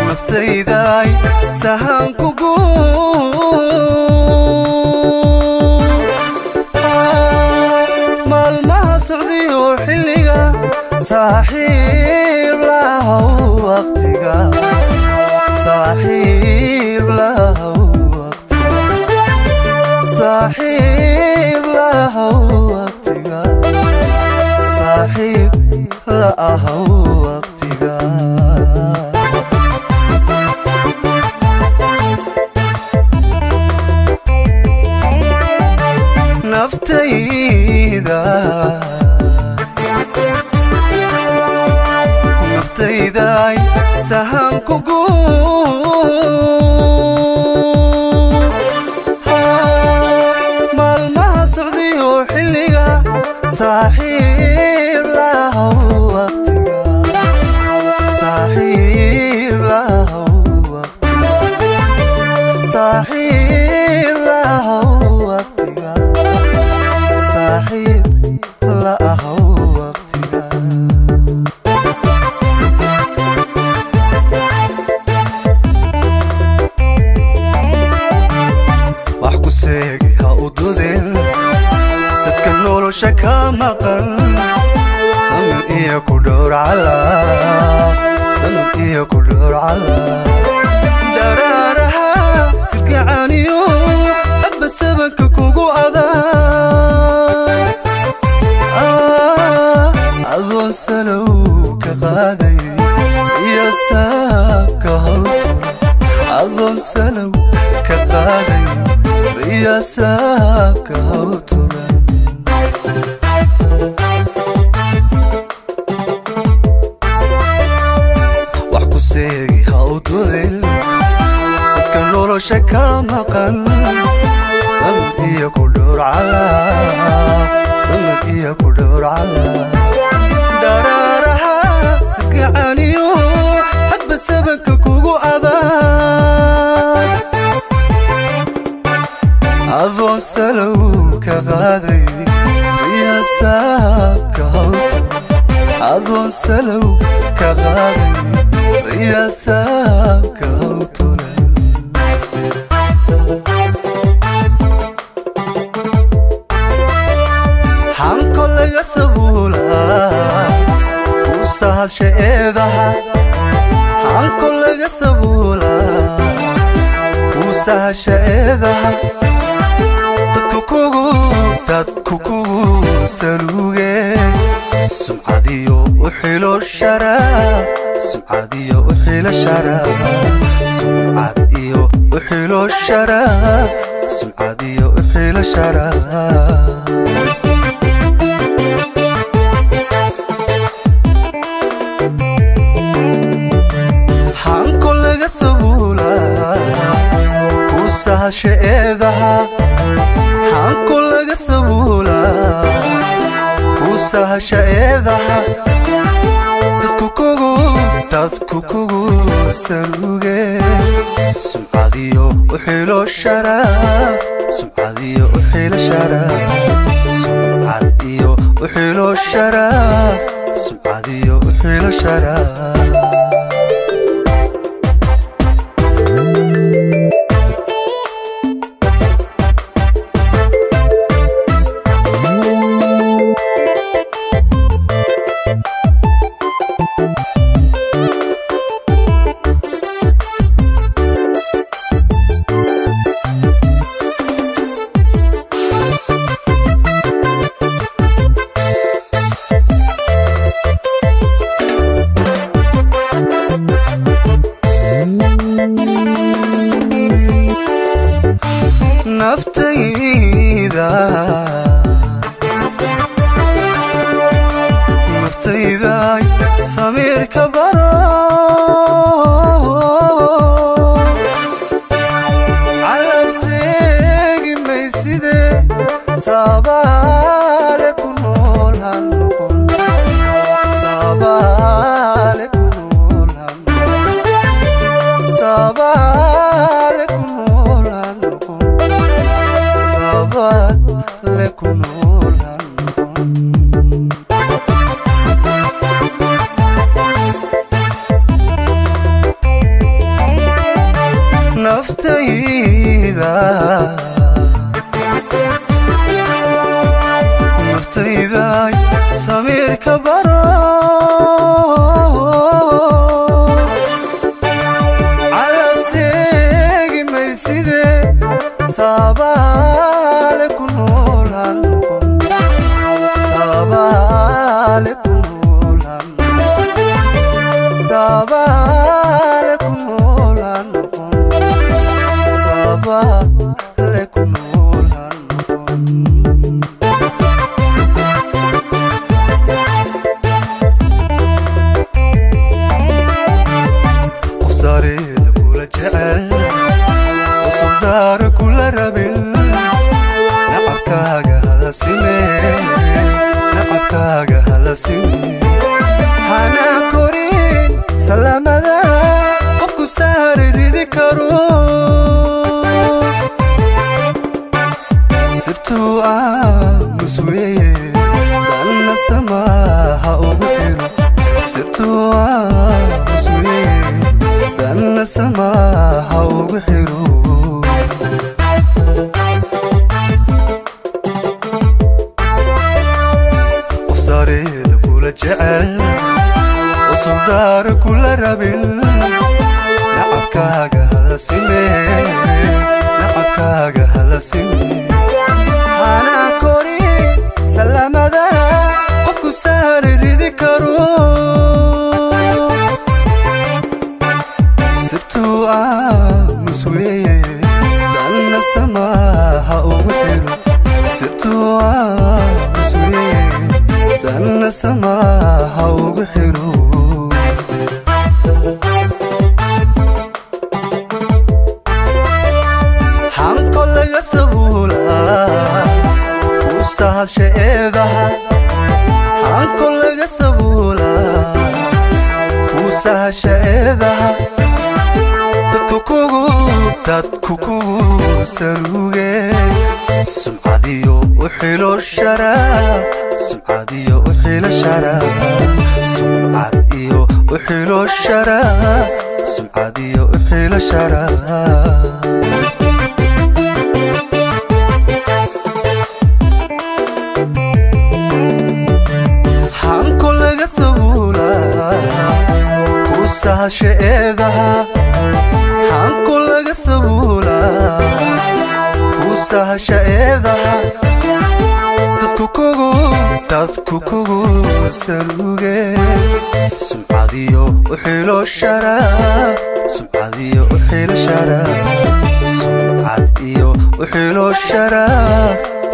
naftayday sahan kugu maalmaha socdiyo xilliga saaxiib lahaw waqtiga saaxiib lahaw صاحب له وقتها صاحب له وقتها نفتيدا سهان كوكو صاحب له وقتها صاحب له وقتها صاحب له وقتها صاحب له وقتها واحكو سيجي هاودودين سكنولو شكا مقل سمر إيا كدور على سمر إيا كدور على درارها سكعانيو حب السبك كوكو أذان أظن سلوك غادي يا سابك هوتو أظن سلوك غادي يا سابك هوتو سكنولو شكا مقل سمر إيا كدور على سمر إيا كدور على درارها سكعانيو حد بسبك كوكو أذان أظن سلوك غادي يا سابك هوتو أظن سلوك غادي يا سابك هوتو حنكو لغا سبولا وسهل شئيدها حنكو لغا سبولا وسهل شئيدها dadku kugu saluuge sumcadiyo u xilo sharaa sumcadiyo u xilo sharaa sumcadiyo u xilo sharaa sumcadiyo u xilo sharaa hanko laga sabula ku sahasheedaha hanko laga sabula ku sahasheedaha dadku kugu saluuge sumcadiyo u xilo sharaa sumcadiyo u xilo sharaa sumcadiyo u xilo sharaa sumcadiyo u xilo sharaa naftayday samiirka baro calab seegi mayside sabaale ku nool han noqon sabaale ku nool han sabaale ku nool han noqon sabaale ku nool han noqon ضمير كبرو على فسيق ما يسيدي صابالك نولان صابالك نولان صابالك نولان صابالك نولان قصاريد كل جعل وصدار كل ربل نعبكاga hala simee نعبكاga hala simee hana korin salamada qofku saar ridi karo sirtu muswee dana samaha ugu xiro sirtu muswee dana samaha ugu xiro قصاريد كل جعل وصدار كل ربل نعبكاga hala simee نعبكاga hala simee hana korin salamada qofku saar ridi karo sirtu muswee dana samaha ugu xiro sirtu muswee dana samaha ugu xiro hanko laga sabuula kusahad sheedaha hanko laga sabuula kusahad sheedaha dadku kugu saluge sumcadiyo uxilo shara sumcadiyo uxilo shara sumcadiyo uxilo shara sumcadiyo uxilo shara hanko laga sabuula kusahad sheedaha hanko laga sabuula kusahad sheedaha dadku kugu saluge sumcadiyo uxilo shara sumcadiyo uxilo shara sumcadiyo uxilo shara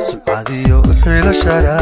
sumcadiyo uxilo shara